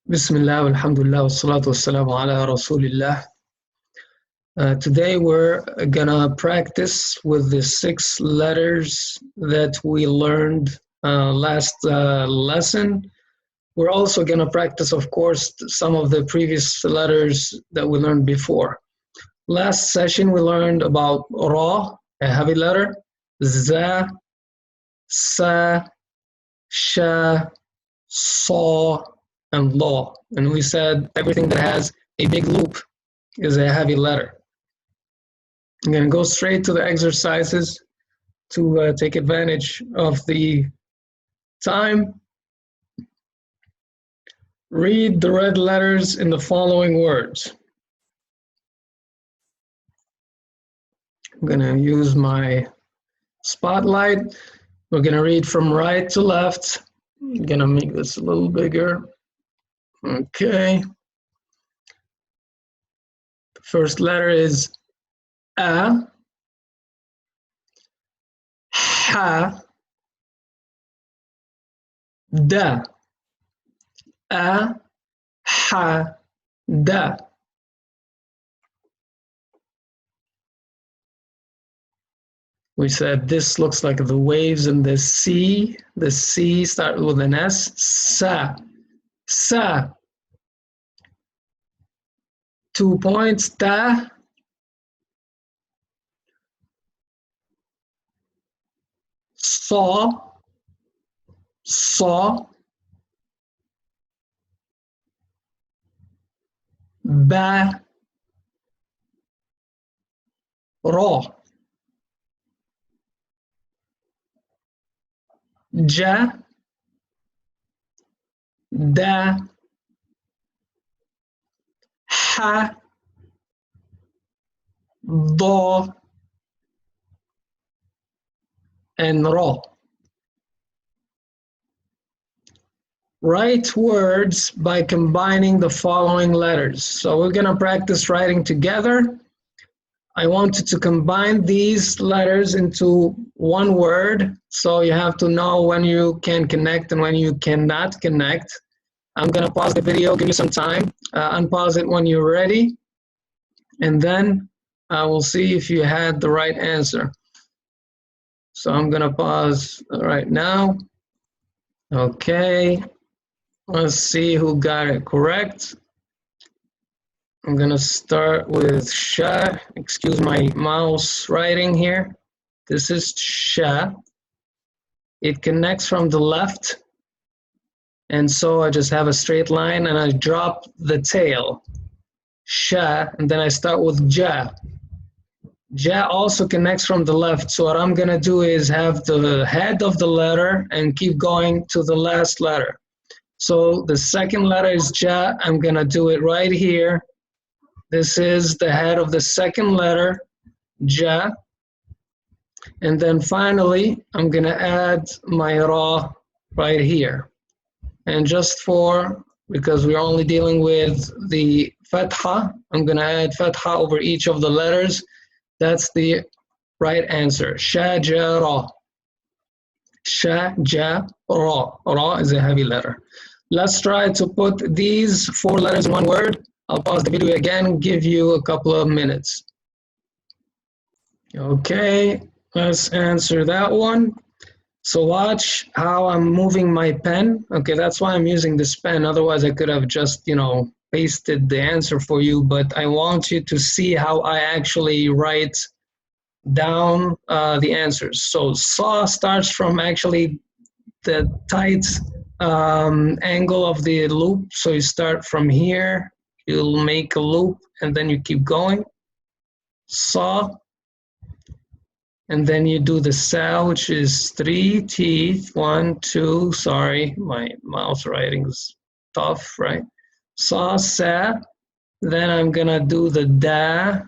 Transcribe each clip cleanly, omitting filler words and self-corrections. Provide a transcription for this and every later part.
Bismillah, alhamdulillah, wassalatu wassalamu ala rasulillah. Today we're gonna practice with the 6 letters that we learned last lesson. We're also gonna practice, of course, some of the previous letters that we learned before. Last session we learned about Ra, a heavy letter, Za, Sa, Sha, Saw, and Law. And we said everything that has a big loop is a heavy letter. I'm going to go straight to the exercises to take advantage of the time. Read the red letters in the following words. I'm going to use my spotlight. We're going to read from right to left. I'm going to make this a little bigger. Okay. The first letter is A, Ha, Da. A, Ha, Da. We said this looks like the waves in the sea. The sea starts with an S. Sa. Sa. 2 points. Ta. Saw. Saw. Ba. Ra. Ja. Da. Ha. Da. And Ra. Write words by combining the following letters. So we're going to practice writing together. I wanted to combine these letters into one word, so you have to know when you can connect and when you cannot connect. I'm going to pause the video, give you some time, unpause it when you're ready, and then I will see if you had the right answer. So I'm going to pause right now. Okay, let's see who got it correct. I'm going to start with Sha. Excuse my mouse writing here. This is Sha. It connects from the left. And so I just have a straight line and I drop the tail. Sha. And then I start with Ja. Ja also connects from the left. So what I'm going to do is have the head of the letter and keep going to the last letter. So the second letter is Ja. I'm going to do it right here. This is the head of the second letter, Ja. And then finally, I'm going to add my Ra right here. And just because we're only dealing with the fath'a, I'm going to add fath'a over each of the letters. That's the right answer. Shajara. Shajara. Ra is a heavy letter. Let's try to put these 4 letters in one word. I'll pause the video again, give you a couple of minutes. Okay, let's answer that one. So watch how I'm moving my pen. Okay, that's why I'm using this pen. Otherwise, I could have just, pasted the answer for you. But I want you to see how I actually write down the answers. So saw starts from actually the tight angle of the loop. So you start from here. You'll make a loop and then you keep going. Saw. And then you do the sa, which is 3 teeth. 1, 2, sorry, my mouse writing is tough, right? Saw, sa. Then I'm gonna do the da.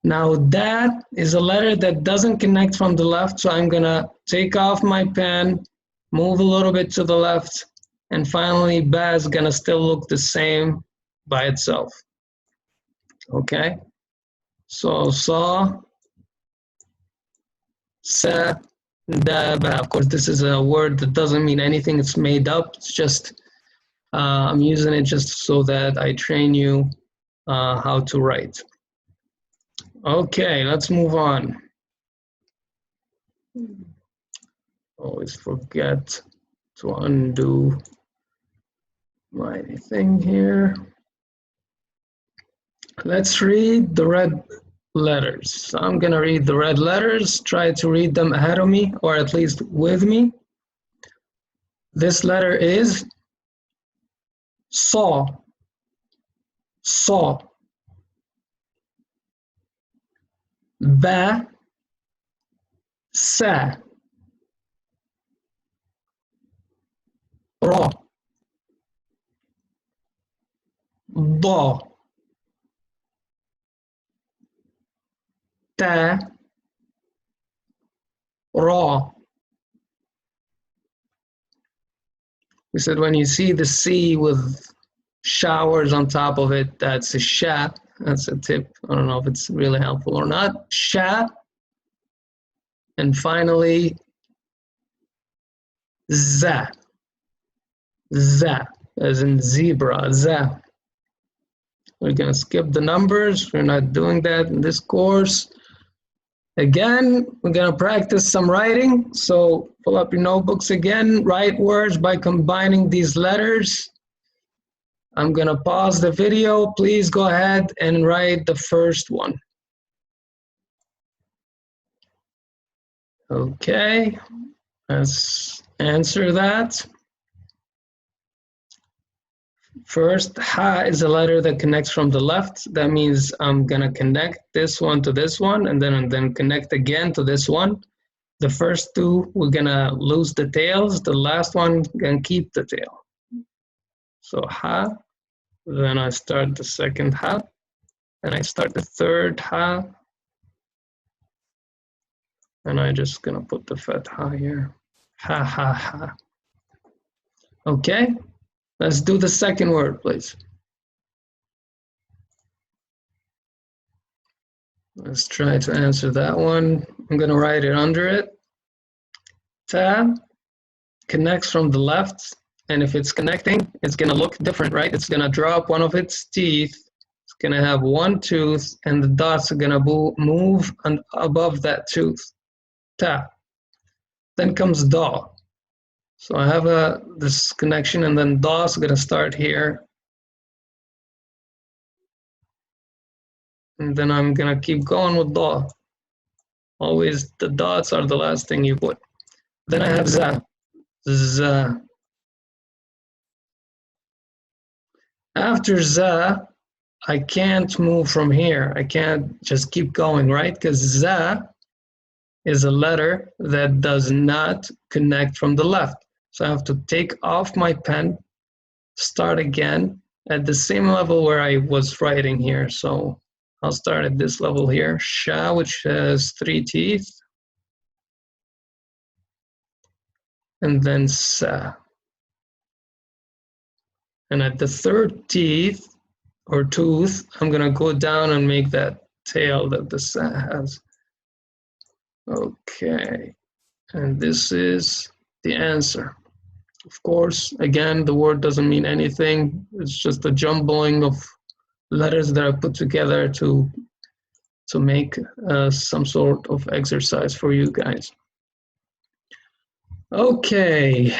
Now that is a letter that doesn't connect from the left, so I'm gonna take off my pen, move a little bit to the left, and finally, ba is gonna still look the same by itself. Okay? So, saw, sa, da, ba. Of course, this is a word that doesn't mean anything. It's made up. It's just I'm using it just so that I train you how to write. Okay, let's move on. Always forget to undo my thing here. Let's read the red letters. So I'm gonna read the red letters. Try to read them ahead of me, or at least with me. This letter is saw. Saw. Ba. Sa. Ra. Da. Ta. Ra. We said when you see the C with showers on top of it, that's a sha. That's a tip. I don't know if it's really helpful or not. Sha. And finally, za. Za, as in zebra. Za. We're going to skip the numbers. We're not doing that in this course. Again, we're going to practice some writing. So pull up your notebooks again. Write words by combining these letters. I'm going to pause the video. Please go ahead and write the first one. Okay, let's answer that. First, ha is a letter that connects from the left. That means I'm gonna connect this one to this one and then connect again to this one. The first two, we're gonna lose the tails. The last one, gonna keep the tail. So ha, then I start the second ha, and I start the third ha, and I just gonna put the fath'a here. Ha, ha, ha. Okay, let's do the second word, please. Let's try to answer that one. I'm gonna write it under it. Ta connects from the left, and if it's connecting, it's gonna look different, right? It's gonna drop one of its teeth. It's gonna have one tooth, and the dots are gonna move above that tooth. Ta. Then comes da. So I have this connection, and then da is gonna start here. And then I'm gonna keep going with da. Always the dots are the last thing you put. Then I have za. Za. After za, I can't move from here. I can't just keep going, right? Because za is a letter that does not connect from the left. So I have to take off my pen, start again at the same level where I was writing here. So I'll start at this level here. Sha, which has 3 teeth. And then sa. And at the third teeth or tooth, I'm gonna go down and make that tail that the sa has. Okay, and this is the answer. Of course, again, the word doesn't mean anything. It's just a jumbling of letters that are put together to make some sort of exercise for you guys. Okay,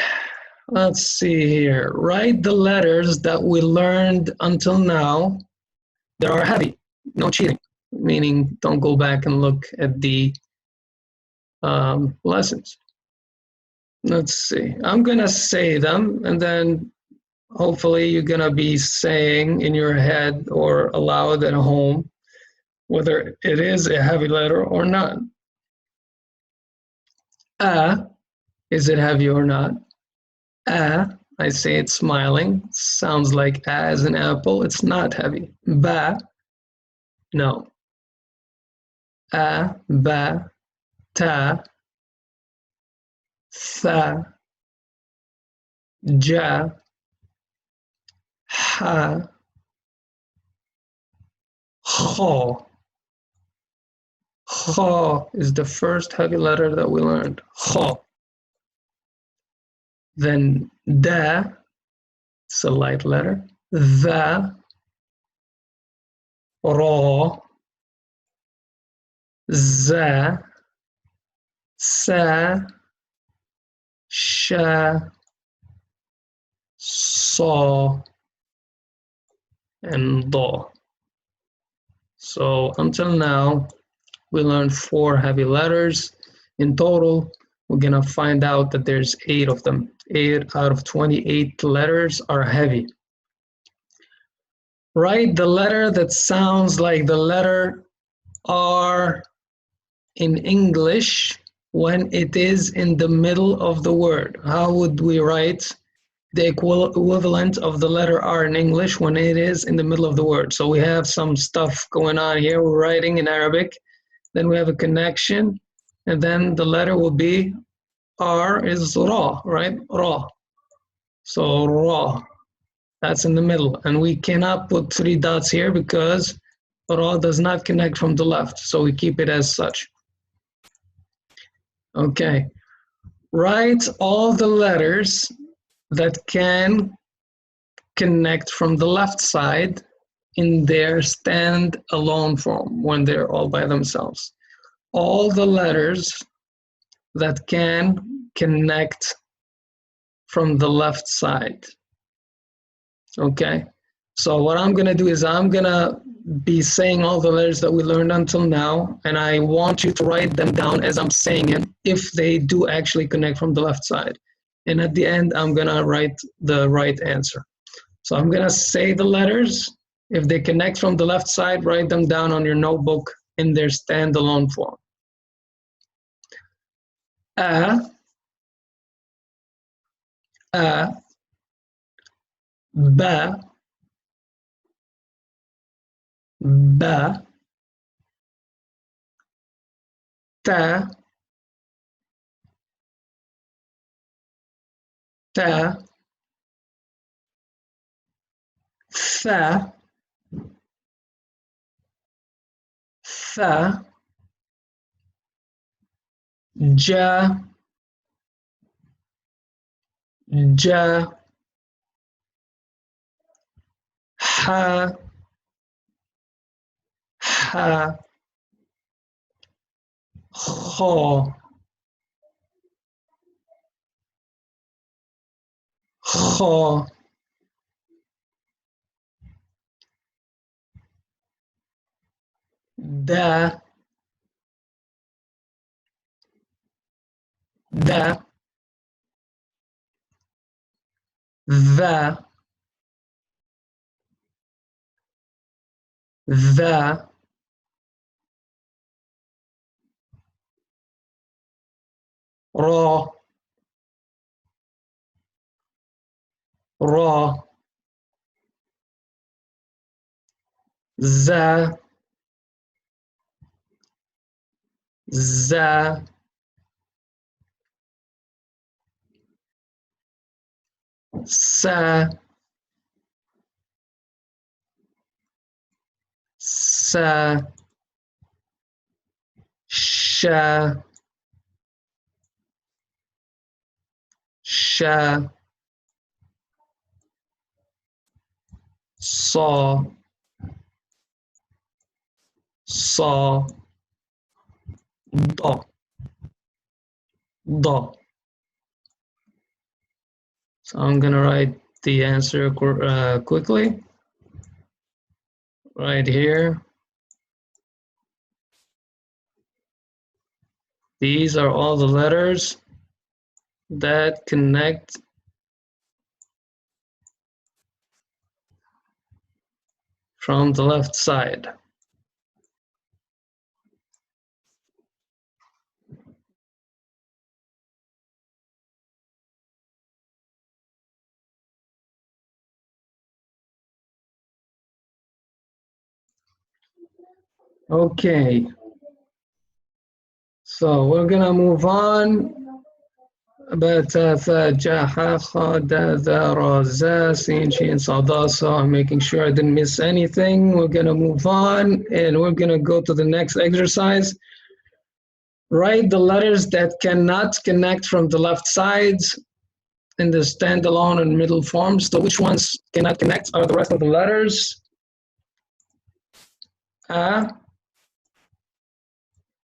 let's see here. Write the letters that we learned until now that are heavy. No cheating, meaning don't go back and look at the lessons. Let's see. I'm gonna say them, and then hopefully you're gonna be saying in your head or aloud at home whether it is a heavy letter or not. Is it heavy or not? I say it smiling. Sounds like as an apple. It's not heavy. Ba, no. Ba, ta, tha, ja, ha, kha. Kha is the first heavy letter that we learned. Kha. Then da, It's a light letter. The, ra, za, sa, sha, sa, and da. So until now, we learned 4 heavy letters. In total, we're gonna find out that there's 8 of them. 8 out of 28 letters are heavy. Write the letter that sounds like the letter R in English when it is in the middle of the word. How would we write the equivalent of the letter R in English when it is in the middle of the word? So we have some stuff going on here. We're writing in Arabic, then we have a connection, and then the letter will be R is Ra, right? Ra. So Ra, that's in the middle. And we cannot put 3 dots here because Ra does not connect from the left. So we keep it as such. Okay. Write all the letters that can connect from the left side in their stand-alone form when they're all by themselves. All the letters that can connect from the left side. Okay, so what I'm gonna do is I'm gonna be saying all the letters that we learned until now, and I want you to write them down as I'm saying it if they do actually connect from the left side. And at the end, I'm gonna write the right answer. So I'm gonna say the letters. If they connect from the left side, write them down on your notebook in their standalone form. A, ba, ba, ta, ta, fa, fa, ja, ja, ha, ha, ho, ho, da, da, va, va, ra, ra, za, za, sa, sa, sha, sha, saw, saw, da, da. So I'm gonna write the answer quickly right here. These are all the letters that connect from the left side. Okay, so we're gonna move on. So I'm making sure I didn't miss anything. We're gonna move on and we're gonna go to the next exercise. Write the letters that cannot connect from the left sides in the standalone and middle forms. So which ones cannot connect are the rest of the letters. A,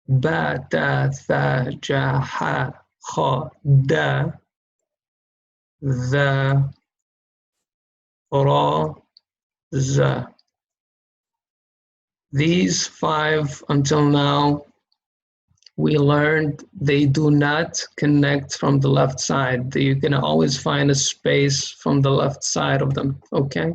ba, ta, tha, ja, ha, kha, da, the, ra, za. These five until now we learned they do not connect from the left side. You can always find a space from the left side of them, okay?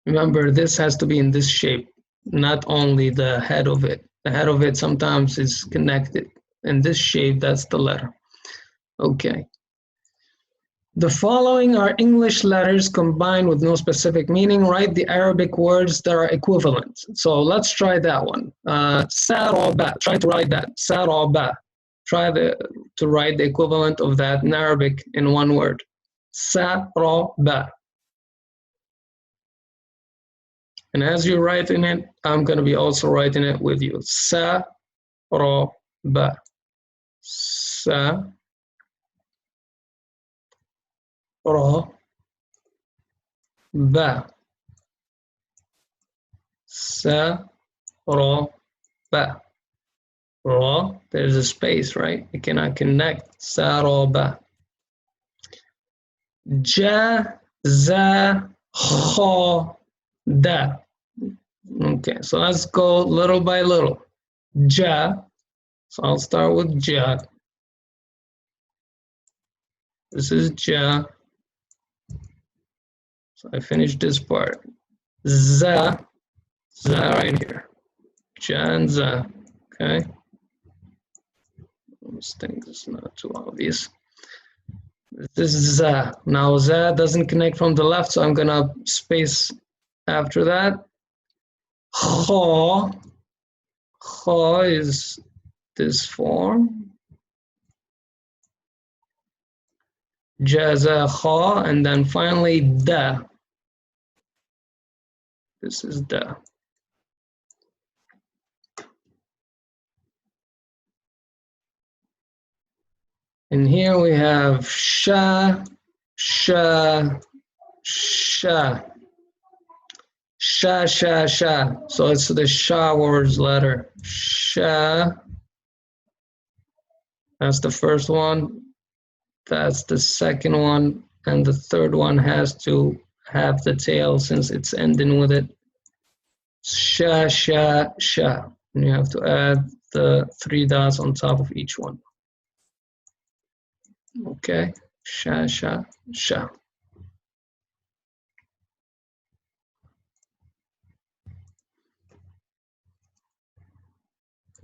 Remember, this has to be in this shape, not only the head of it. The head of it sometimes is connected. In this shape, that's the letter. Okay. The following are English letters combined with no specific meaning. Write the Arabic words that are equivalent. So let's try that one. Saraba. Try to write that. Saraba. Try to write the equivalent of that in Arabic in one word. Saraba. And as you're writing it, I'm going to be also writing it with you. Saraba. Sa. Ra. Ba. Sa. Ra. Ba. Ra, there's a space, right? You cannot connect. Saraba. Ja, za, kha, da. Okay, so let's go little by little. Ja, so I'll start with ja. This is ja. So I finished this part. Za, za right here. Ja and za, okay? This thing is not too obvious. This is za. Now za doesn't connect from the left, so I'm gonna space after that. Kha, kha is this form. Jaza kha, and then finally da. This is da. And here we have sha, sha, sha. Sha, sha, sha. So it's the sha words letter. Sha. That's the first one. That's the second one. And the third one has to have the tail since it's ending with it. Sha, sha, sha. And you have to add the 3 dots on top of each one. Okay. Sha, sha, sha.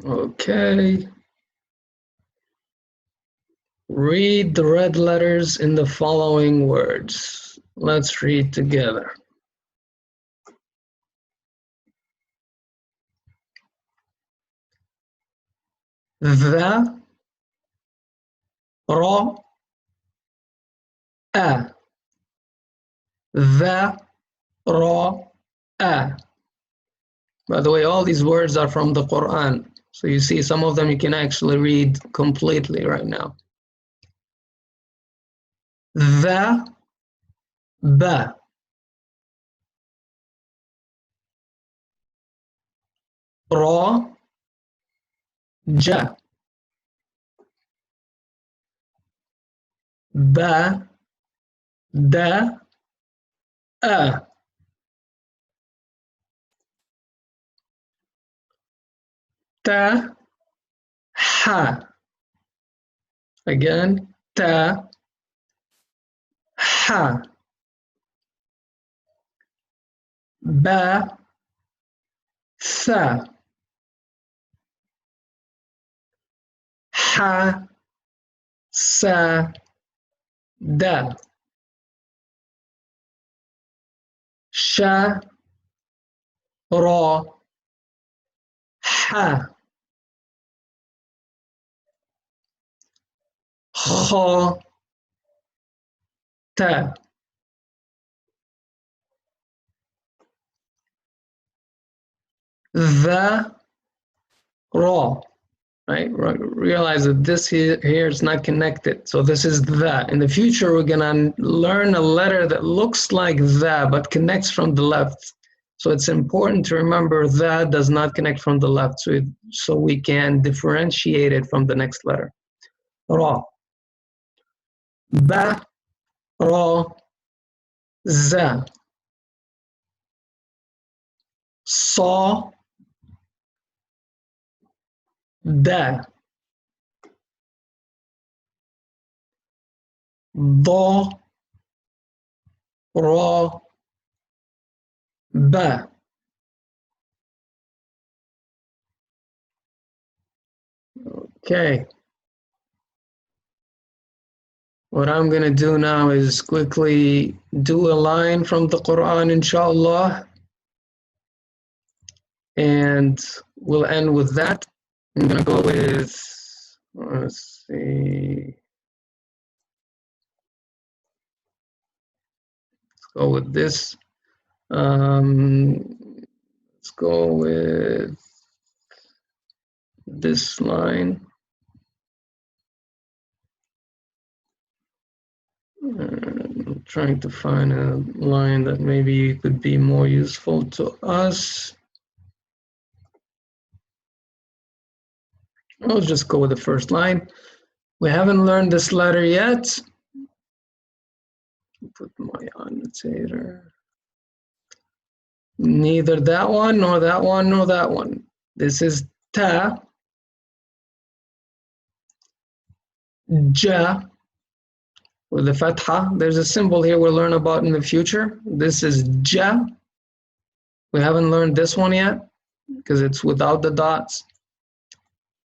Okay. Read the red letters in the following words. Let's read together. The, ra, a. The, ra, a. By the way, all these words are from the Quran. So you see some of them you can actually read completely right now. The, ba. Ra, ja. Ba, da, a. Ta, ha. Again, ta, ha. Ba, tha. Ha, sa, da. Sha, ra, ha. Kha, ta. The, ra. right? Realize that this here is not connected. So this is the. In the future, we're gonna learn a letter that looks like the, but connects from the left. So it's important to remember that does not connect from the left, so we can differentiate it from the next letter. Ra. Ba, ra, za. Sa, da. Da, ra, ba. Okay. What I'm going to do now is quickly do a line from the Quran, inshallah, and we'll end with that. I'm going to go with, let's see, let's go with this. Let's go with this line. I'm trying to find a line that maybe could be more useful to us. I'll just go with the first line. We haven't learned this letter yet. Put my annotator. Neither that one, nor that one, nor that one. This is ta, ja, with the fath'a. There's a symbol here we'll learn about in the future. This is ja. We haven't learned this one yet because it's without the dots.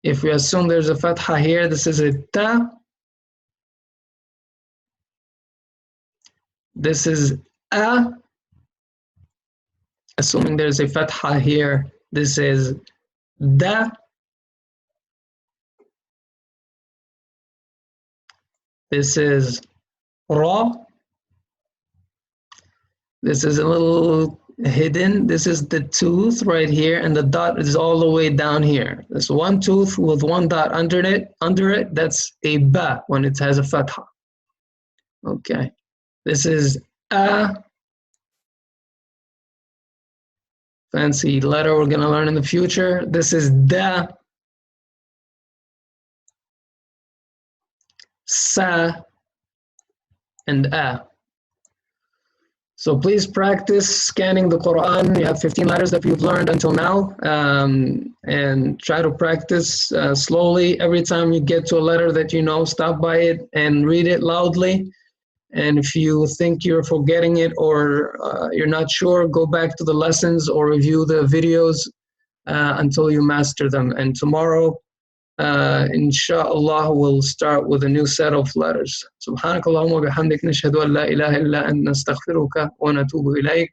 If we assume there's a fath'a here, this is a ta. This is a. Assuming there's a fath'a here, this is da. This is ra. This is a little hidden. This is the tooth right here, and the dot is all the way down here. There's one tooth with one dot under it. That's a ba when it has a fath'a. Okay. This is a. Fancy letter we're gonna learn in the future. This is da. Sa, and a. So please practice scanning the Quran. You have 15 letters that you've learned until now, and try to practice slowly. Every time you get to a letter that you know, stop by it and read it loudly. And if you think you're forgetting it or you're not sure, go back to the lessons or review the videos until you master them. And tomorrow, inshallah, we'll start with a new set of letters. Subhanakallahumma wa bihamdik, nashhadu an la ilaha illa anta, nastaghfiruka wa natubu ilayk.